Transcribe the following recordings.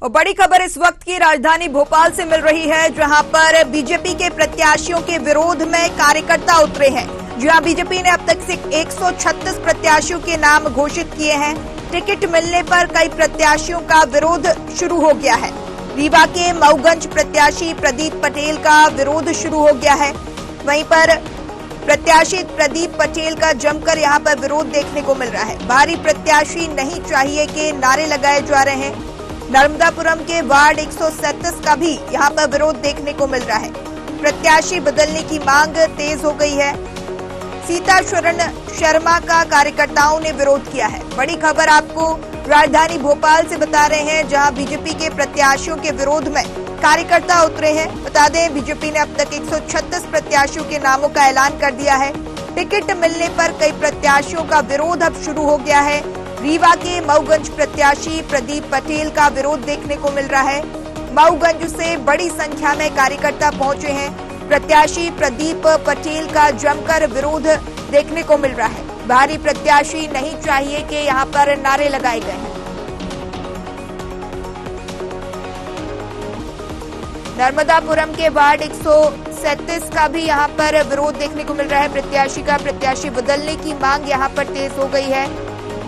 और बड़ी खबर इस वक्त की राजधानी भोपाल से मिल रही है, जहां पर बीजेपी के प्रत्याशियों के विरोध में कार्यकर्ता उतरे हैं। जहां बीजेपी ने अब तक से 136 प्रत्याशियों के नाम घोषित किए हैं। टिकट मिलने पर कई प्रत्याशियों का विरोध शुरू हो गया है। रीवा के मऊगंज प्रत्याशी प्रदीप पटेल का विरोध शुरू हो गया है। वहीं पर प्रत्याशी प्रदीप पटेल का जमकर यहां पर विरोध देखने को मिल रहा है। भारी प्रत्याशी नहीं चाहिए के नारे लगाए जा रहे हैं। नर्मदापुरम के वार्ड 137 का भी यहां पर विरोध देखने को मिल रहा है। प्रत्याशी बदलने की मांग तेज हो गई है। सीता शरण शर्मा का कार्यकर्ताओं ने विरोध किया है। बड़ी खबर आपको राजधानी भोपाल से बता रहे हैं, जहां बीजेपी के प्रत्याशियों के विरोध में कार्यकर्ता उतरे हैं। बता दें, बीजेपी ने अब तक 136 प्रत्याशियों के नामों का ऐलान कर दिया है। टिकट मिलने पर कई प्रत्याशियों का विरोध अब शुरू हो गया है। रीवा के मऊगंज प्रत्याशी प्रदीप पटेल का विरोध देखने को मिल रहा है। मऊगंज से बड़ी संख्या में कार्यकर्ता पहुंचे हैं। प्रत्याशी प्रदीप पटेल का जमकर विरोध देखने को मिल रहा है। भारी प्रत्याशी नहीं चाहिए कि यहां पर नारे लगाए गए हैं। नर्मदापुरम के वार्ड 137 का भी यहां पर विरोध देखने को मिल रहा है। प्रत्याशी बदलने की मांग यहां पर तेज हो गई है।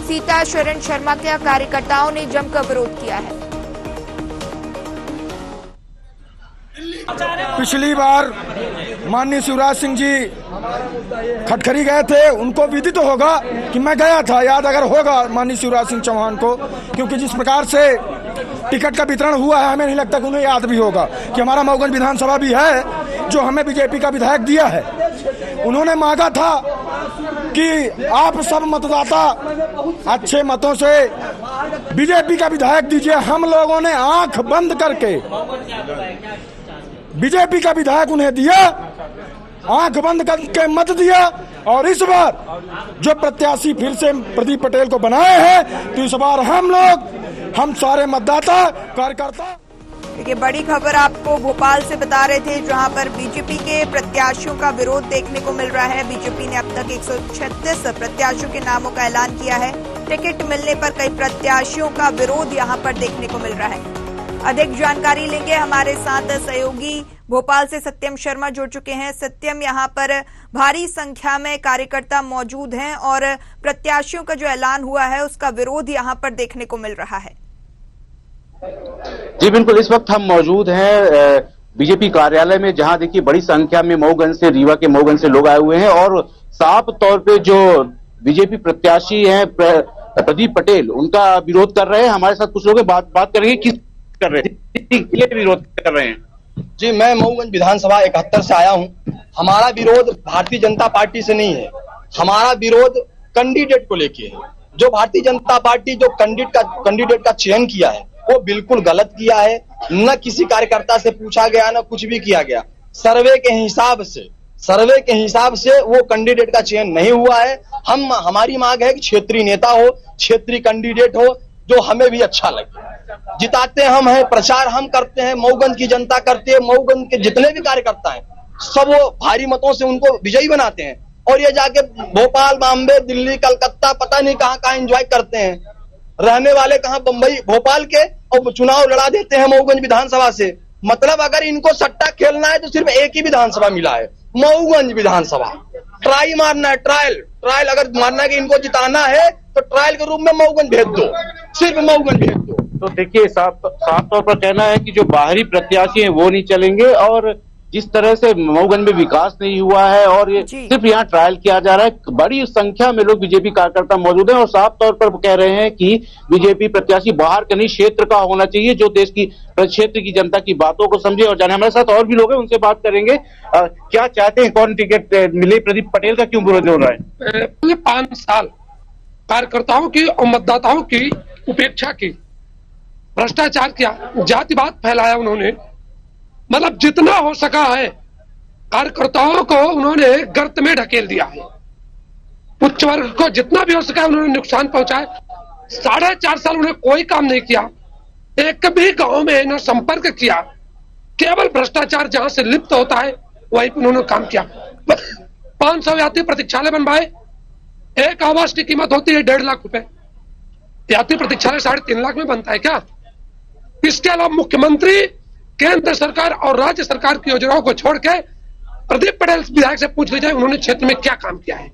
सीता शरण शर्मा के कार्यकर्ताओं ने जमकर विरोध किया है। पिछली बार माननीय शिवराज सिंह जी खटखरी गए थे, उनको विदित होगा कि मैं गया था, याद अगर होगा माननीय शिवराज सिंह चौहान को, क्योंकि जिस प्रकार से टिकट का वितरण हुआ है, हमें नहीं लगता कि उन्हें याद भी होगा कि हमारा मऊगंज विधानसभा भी है जो हमें बीजेपी का विधायक दिया है। उन्होंने मांगा था कि आप सब मतदाता अच्छे मतों से बीजेपी का विधायक दीजिए। हम लोगों ने आंख बंद करके बीजेपी का विधायक उन्हें दिया, आंख बंद करके मत दिया। और इस बार जो प्रत्याशी फिर से प्रदीप पटेल को बनाए हैं, तो इस बार हम सारे मतदाता कार्यकर्ता। देखिए, बड़ी खबर आपको भोपाल से बता रहे थे, जहां पर बीजेपी के प्रत्याशियों का विरोध देखने को मिल रहा है। बीजेपी ने अब तक 136 प्रत्याशियों के नामों का ऐलान किया है। टिकट मिलने पर कई प्रत्याशियों का विरोध यहां पर देखने को मिल रहा है। अधिक जानकारी लेंगे, हमारे साथ सहयोगी भोपाल से सत्यम शर्मा जुड़ चुके हैं। सत्यम, यहां पर भारी संख्या में कार्यकर्ता मौजूद हैं और प्रत्याशियों का जो ऐलान हुआ है उसका विरोध यहां पर देखने को मिल रहा है। जी बिल्कुल, इस वक्त हम मौजूद हैं बीजेपी कार्यालय में, जहां देखिए बड़ी संख्या में मऊगंज से, रीवा के मऊगंज से लोग आए हुए हैं और साफ तौर पे जो बीजेपी प्रत्याशी हैं प्रदीप पटेल, उनका विरोध कर रहे हैं। हमारे साथ कुछ लोग बात करेंगे, किस कर रहे हैं, विरोध कर रहे हैं। जी, मैं मऊगंज विधानसभा 71 से आया हूं। हमारा विरोध भारतीय जनता पार्टी से नहीं है, हमारा विरोध कैंडिडेट को लेके है। जो भारतीय जनता पार्टी जो कैंडिडेट का चयन किया है वो बिल्कुल गलत किया है। न किसी कार्यकर्ता से पूछा गया, न कुछ भी किया गया। सर्वे के हिसाब से वो कैंडिडेट का चयन नहीं हुआ है। हमारी मांग है कि क्षेत्रीय नेता हो, क्षेत्रीय कैंडिडेट हो जो हमें भी अच्छा लगे। जिताते हम हैं, प्रचार हम करते हैं, मऊगंज की जनता करती है। मऊगंज के जितने भी कार्यकर्ता हैं सब वो भारी मतों से उनको विजयी बनाते हैं और ये जाके भोपाल, बॉम्बे, दिल्ली, कलकत्ता पता नहीं कहां एंजॉय करते हैं। रहने वाले कहां, बंबई, भोपाल के, और चुनाव लड़ा देते हैं मऊगंज विधानसभा से। मतलब अगर इनको सट्टा खेलना है तो सिर्फ एक ही विधानसभा मिला है, मऊगंज विधानसभा। ट्राई मारना है, ट्रायल अगर मारना है कि इनको जिताना है तो ट्रायल के रूप में मऊगंज भेज दो, सिर्फ मऊगंज भेज दो। तो देखिए, साफ तौर पर कहना है कि जो बाहरी प्रत्याशी हैं वो नहीं चलेंगे और जिस तरह से मऊगंज में विकास नहीं हुआ है और ये सिर्फ यहाँ ट्रायल किया जा रहा है। बड़ी संख्या में लोग बीजेपी कार्यकर्ता मौजूद हैं और साफ तौर पर कह रहे हैं कि बीजेपी प्रत्याशी बाहर के नहीं, क्षेत्र का होना चाहिए, जो देश की क्षेत्र की जनता की बातों को समझे और जाने। हमारे साथ और भी लोग हैं, उनसे बात करेंगे। क्या चाहते हैं, कौन टिकट मिले? प्रदीप पटेल का क्यों विरोध हो रहा है? 5 साल कार्यकर्ताओं की और मतदाताओं की उपेक्षा की, भ्रष्टाचार किया, जातिवाद फैलाया उन्होंने। मतलब जितना हो सका है कार्यकर्ताओं को उन्होंने गर्त में ढकेल दिया है। उच्च वर्ग को जितना भी हो सका उन्होंने नुकसान पहुंचाया। 4.5 साल उन्होंने कोई काम नहीं किया, एक भी गांव में न संपर्क किया, केवल भ्रष्टाचार जहां से लिप्त होता है वहीं पर उन्होंने काम किया। 500 यात्री प्रतीक्षालय बनवाए, एक आवास की कीमत होती है 1.5 लाख रुपए, यात्री प्रतीक्षालय 3.5 लाख में बनता है क्या? इसके अलावा मुख्यमंत्री केंद्र सरकार और राज्य सरकार की योजनाओं को छोड़ के प्रदीप पटेल विधायक से पूछ लीजिए उन्होंने क्षेत्र में क्या काम किया है।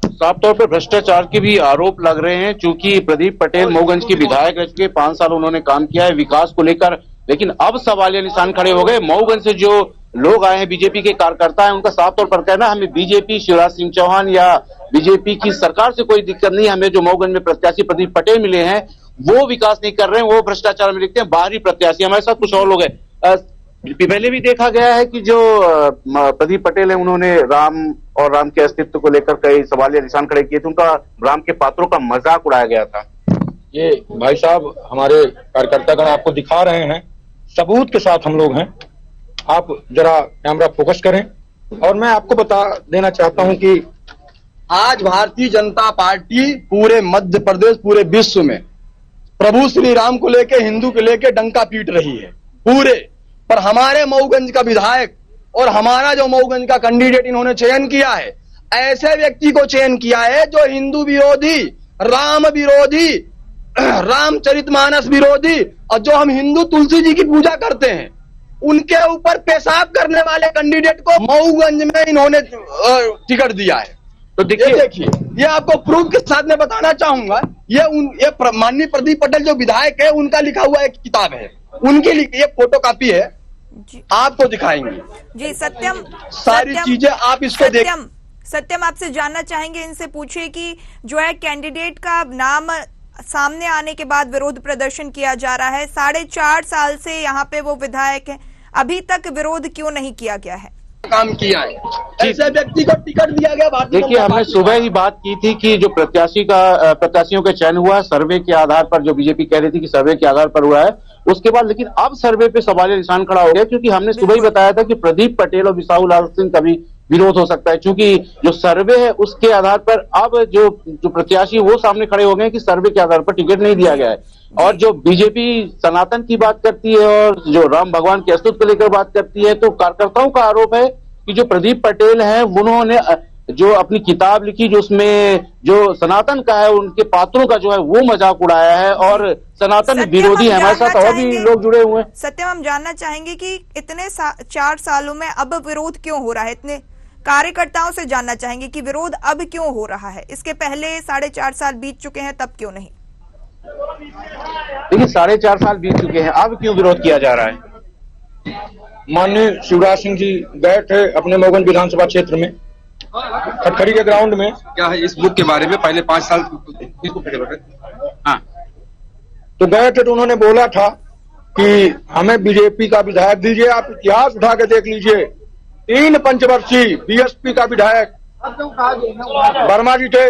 साफ तौर पर भ्रष्टाचार के भी आरोप लग रहे हैं, चूंकि प्रदीप पटेल मऊगंज के विधायक रह चुके, 5 साल उन्होंने काम किया है विकास को लेकर, लेकिन अब सवालिया निशान खड़े हो गए। मऊगंज से जो लोग आए हैं बीजेपी के कार्यकर्ता हैं, उनका साफ तौर पर कहना हमें बीजेपी शिवराज सिंह चौहान या बीजेपी की सरकार से कोई दिक्कत नहीं, हमें जो मऊगंज में प्रत्याशी प्रदीप पटेल मिले हैं वो विकास नहीं कर रहे हैं, वो भ्रष्टाचार में लिखते हैं, बाहरी प्रत्याशी। हमारे साथ कुछ और लोग हैं। पहले भी देखा गया है कि जो प्रदीप पटेल है उन्होंने राम और राम के अस्तित्व को लेकर कई सवालिया निशान खड़े किए थे, उनका राम के पात्रों का मजाक उड़ाया गया था। ये भाई साहब हमारे कार्यकर्तागण आपको दिखा रहे हैं, सबूत के साथ हम लोग हैं, आप जरा कैमरा फोकस करें। और मैं आपको बता देना चाहता हूं कि आज भारतीय जनता पार्टी पूरे मध्य प्रदेश, पूरे विश्व में प्रभु श्री राम को लेके, हिंदू को लेके डंका पीट रही है पूरे, पर हमारे मऊगंज का विधायक और हमारा जो मऊगंज का कैंडिडेट इन्होंने चयन किया है, ऐसे व्यक्ति को चयन किया है जो हिंदू विरोधी, राम विरोधी, रामचरितमानस विरोधी, और जो हम हिंदू तुलसी जी की पूजा करते हैं उनके ऊपर पेशाब करने वाले कैंडिडेट को मऊगंज में इन्होंने टिकट दिया है। तो देखिए ये आपको प्रूफ के साथ में बताना चाहूंगा, ये माननीय प्रदीप पटेल जो विधायक है उनका लिखा हुआ एक किताब है, उनकी ये फोटो कॉपी है, आपको दिखाएंगे जी। सत्यम, सारी चीजें आप इसको सत्यम आपसे जानना चाहेंगे, इनसे पूछिए कि जो है कैंडिडेट का नाम सामने आने के बाद विरोध प्रदर्शन किया जा रहा है, 4.5 साल से यहाँ पे वो विधायक है, अभी तक विरोध क्यों नहीं किया गया है? काम किया है, ऐसे व्यक्ति को टिकट दिया गया। देखिए हमने सुबह ही बात की थी कि जो प्रत्याशियों का चयन हुआ सर्वे के आधार पर, जो बीजेपी कह रही थी कि सर्वे के आधार पर हुआ है, उसके बाद लेकिन अब सर्वे पे सवालिया निशान खड़ा हो गया, क्योंकि हमने सुबह ही बताया था कि प्रदीप पटेल और बिसाहू लाल सिंह का भी विरोध हो सकता है, क्योंकि जो सर्वे है उसके आधार पर अब जो प्रत्याशी वो सामने खड़े हो गए कि सर्वे के आधार पर टिकट नहीं दिया गया है। और जो बीजेपी सनातन की बात करती है और जो राम भगवान के अस्तित्व को लेकर बात करती है, तो कार्यकर्ताओं का आरोप है कि जो प्रदीप पटेल हैं उन्होंने जो अपनी किताब लिखी जो उसमें जो सनातन का है उनके पात्रों का जो है वो मजाक उड़ाया है, और सनातन विरोधी है। हमारे साथ और भी लोग जुड़े हुए हैं। सत्यम, हम जानना चाहेंगे कि इतने 4 सालों में अब विरोध क्यों हो रहा है? इतने कार्यकर्ताओं से जानना चाहेंगे कि विरोध अब क्यों हो रहा है, इसके पहले 4.5 साल बीत चुके हैं तब क्यों नहीं? देखिए 4.5 साल बीत चुके हैं, अब क्यों विरोध किया जा रहा है? माननीय शिवराज सिंह जी गए थे अपने मऊगंज विधानसभा क्षेत्र में खटखरी के ग्राउंड में। क्या है इस बुक के बारे में? पहले 5 साल हाँ, तो गए थे तो उन्होंने बोला था कि हमें बीजेपी का विधायक दीजिए। आप इतिहास उठा के देख लीजिए, 3 पंचवर्षीय बीएसपी का विधायक वर्मा जी थे,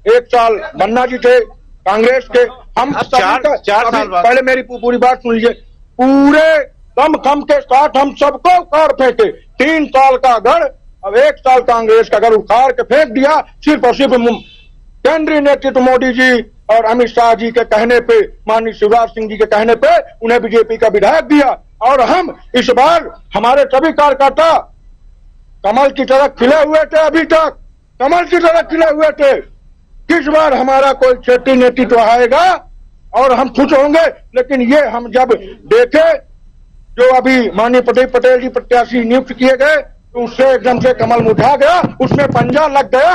1 साल बन्ना जी थे कांग्रेस के। हम 4 साल पहले मेरी पूरी बात सुन लीजिए, पूरे दम खम के साथ हम सबको उखाड़ फेंके। 3 साल का गढ़, अब 1 साल कांग्रेस का गढ़ उखाड़ के फेंक दिया, सिर्फ और सिर्फ केंद्रीय नेतृत्व मोदी जी और अमित शाह जी के कहने पे, माननीय शिवराज सिंह जी के कहने पे उन्हें बीजेपी का विधायक दिया। और हम इस बार हमारे सभी कार्यकर्ता कमल की तरह खिले हुए थे, अभी तक कमल की तरह खिले हुए थे। किस बार हमारा कोई क्षेत्रीय नेतृत्व आएगा और हम खुश होंगे। लेकिन ये हम जब देखे जो अभी माननीय प्रदीप पटेल जी प्रत्याशी नियुक्त किए गए तो उससे एकदम से कमल मुरझा गया, उसमें पंजा लग गया।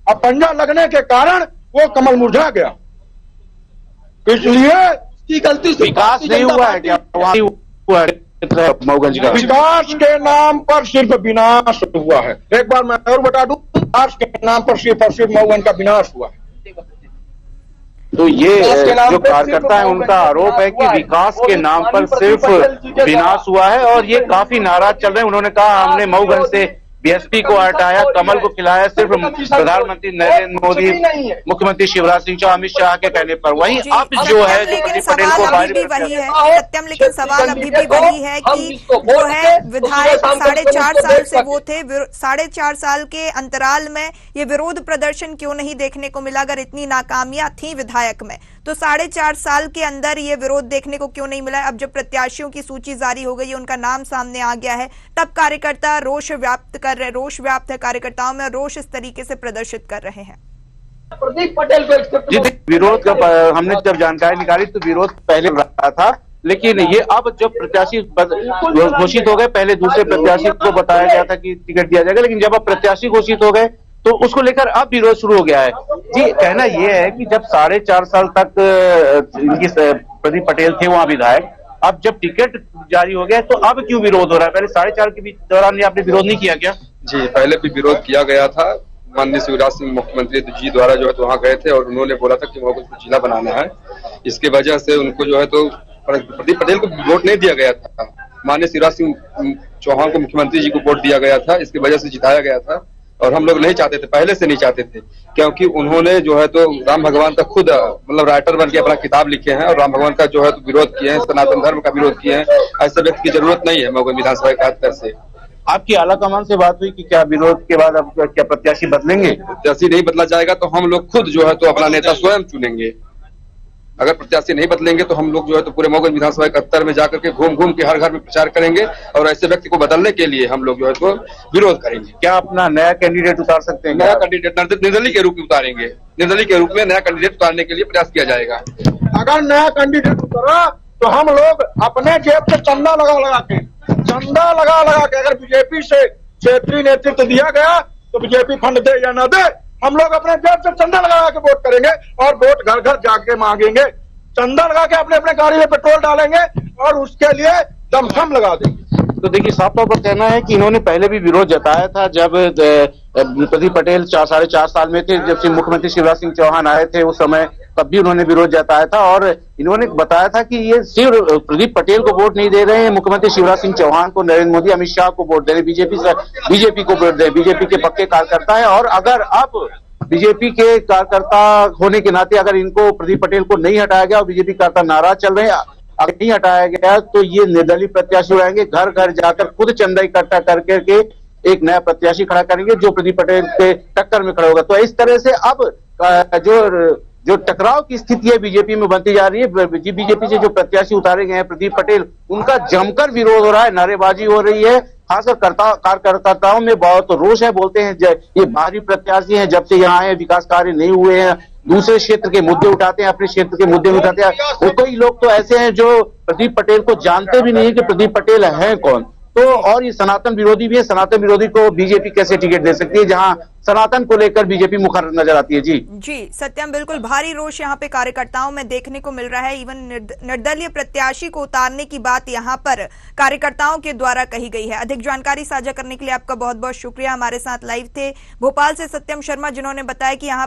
अब पंजा लगने के कारण वो कमल मुरझा गया, इसलिए गलती से विकास नहीं हुआ है क्या? मऊगंज का विकास के नाम पर सिर्फ विनाश हुआ है। एक बार मैं और बता दूं, विकास के नाम पर सिर्फ और सिर्फ मऊगंज का विनाश हुआ है। तो ये जो कार्यकर्ता है उनका आरोप है कि विकास के नाम पर सिर्फ विनाश हुआ है, और ये काफी नाराज चल रहे हैं। उन्होंने कहा हमने मऊगंज से बीएसपी को हटाया, कमल को खिलाया सिर्फ प्रधानमंत्री नरेंद्र मोदी, मुख्यमंत्री शिवराज सिंह चौहान, अमित शाह के कहने पर। वहीं अब जो है लेकिन सवाल अभी भी वही है सत्यम, लेकिन सवाल अभी भी वही है कि जो है विधायक 4.5 साल से वो थे, 4.5 साल के अंतराल में ये विरोध प्रदर्शन क्यों नहीं देखने को मिला? अगर इतनी नाकामियां थी विधायक में तो 4.5 साल के अंदर ये विरोध देखने को क्यों नहीं मिला? अब जब प्रत्याशियों की सूची जारी हो गई है, उनका नाम सामने आ गया है, तब कार्यकर्ता रोष व्याप्त है कार्यकर्ताओं में, रोष इस तरीके से प्रदर्शित कर रहे हैं। प्रदीप पटेल को विरोध का हमने जब जानकारी निकाली तो विरोध पहले रहा था, लेकिन ये अब जब प्रत्याशी घोषित हो गए, पहले दूसरे प्रत्याशी को बताया गया था कि टिकट दिया जाएगा, लेकिन जब अब प्रत्याशी घोषित हो गए तो उसको लेकर अब विरोध शुरू हो गया है। जी, कहना यह है कि जब 4.5 साल तक इनकी प्रदीप पटेल थे वहां विधायक, अब जब टिकट जारी हो गया तो अब क्यों विरोध हो रहा है? पहले 4.5 के दौरान आपने विरोध नहीं किया क्या? जी, पहले भी विरोध किया गया था। माननीय शिवराज सिंह मुख्यमंत्री जी द्वारा जो है तो वहाँ गए थे और उन्होंने बोला था कि वहाँ को जिला बनाना है। इसके वजह से उनको जो है तो प्रदीप पटेल को वोट नहीं दिया गया था। माननीय शिवराज सिंह चौहान को मुख्यमंत्री जी को वोट दिया गया था, इसकी वजह से जिताया गया था। और हम लोग नहीं चाहते थे, पहले से नहीं चाहते थे, क्योंकि उन्होंने जो है तो राम भगवान का खुद मतलब राइटर बन के अपना किताब लिखे हैं और राम भगवान का जो है तो विरोध किए हैं, सनातन धर्म का विरोध किए हैं। ऐसे व्यक्ति की जरूरत नहीं है मऊगंज विधानसभा के खासकर से। आपकी आला कमान से बात हुई कि क्या विरोध के बाद अब क्या प्रत्याशी बदलेंगे? प्रत्याशी नहीं बदला जाएगा तो हम लोग खुद जो है तो अपना नेता स्वयं चुनेंगे। अगर प्रत्याशी नहीं बदलेंगे तो हम लोग जो है तो पूरे मऊगंज विधानसभा 71 में जाकर के घूम घूम के हर घर में प्रचार करेंगे और ऐसे व्यक्ति को बदलने के लिए हम लोग जो है तो विरोध करेंगे। क्या अपना नया कैंडिडेट उतार सकते हैं? नया कैंडिडेट निर्दलीय के रूप में उतारेंगे। निर्दलीय के रूप में नया कैंडिडेट उतारने के लिए प्रयास किया जाएगा। अगर नया कैंडिडेट उतरा तो हम लोग अपने जेब से चंदा लगा के अगर बीजेपी से क्षेत्रीय नेतृत्व दिया गया तो बीजेपी फंड दे या न दे, हम लोग अपने जेब से चंदा लगा के वोट करेंगे और वोट घर घर जाके मांगेंगे। चंदा लगा के अपने अपने गाड़ी में पेट्रोल डालेंगे और उसके लिए दमखम लगा देंगे। तो देखिए, साफ तौर पर कहना है कि इन्होंने पहले भी विरोध जताया था जब प्रदीप पटेल 4.5 साल में थे, जब से मुख्यमंत्री शिवराज सिंह चौहान आए थे उस समय, तब भी उन्होंने विरोध जताया था और इन्होंने बताया था कि ये सिर्फ प्रदीप पटेल को वोट नहीं दे रहे हैं, मुख्यमंत्री शिवराज सिंह चौहान को, नरेंद्र मोदी, अमित शाह को वोट दे रहे, बीजेपी को वोट दे, बीजेपी के पक्के कार्यकर्ता है। और अगर अब बीजेपी के कार्यकर्ता होने के नाते अगर इनको प्रदीप पटेल को नहीं हटाया गया और बीजेपी कार्यकर्ता नाराज चल रहे हैं, अगर नहीं हटाया गया तो ये निर्दलीय प्रत्याशी रहेंगे, घर घर जाकर खुद चंदा इकट्ठा करके एक नया प्रत्याशी खड़ा करेंगे जो प्रदीप पटेल के टक्कर में खड़ा होगा। तो इस तरह से अब जो टकराव की स्थिति है बीजेपी में बनती जा रही है। बीजेपी से जो प्रत्याशी उतारे गए हैं प्रदीप पटेल, उनका जमकर विरोध हो रहा है, नारेबाजी हो रही है, खासकर कार्यकर्ताओं में बहुत रोष है। बोलते हैं ये बाहरी प्रत्याशी हैं, जब से यहाँ आए विकास कार्य नहीं हुए हैं, दूसरे क्षेत्र के मुद्दे उठाते हैं, अपने क्षेत्र के मुद्दे उठाते हैं। कई लोग तो ऐसे हैं जो प्रदीप पटेल को जानते भी नहीं है कि प्रदीप पटेल हैं कौन। तो और ये सनातन विरोधी भी है। सनातन विरोधी को बीजेपी कैसे टिकट दे सकती है जहां सनातन को लेकर बीजेपी मुखर नजर आती है? जी सत्यम, बिल्कुल भारी रोष यहाँ पे कार्यकर्ताओं में देखने को मिल रहा है। इवन निर्दलीय प्रत्याशी को उतारने की बात यहाँ पर कार्यकर्ताओं के द्वारा कही गई है। अधिक जानकारी साझा करने के लिए आपका बहुत बहुत शुक्रिया। हमारे साथ लाइव थे भोपाल से सत्यम शर्मा, जिन्होंने बताया कि यहाँ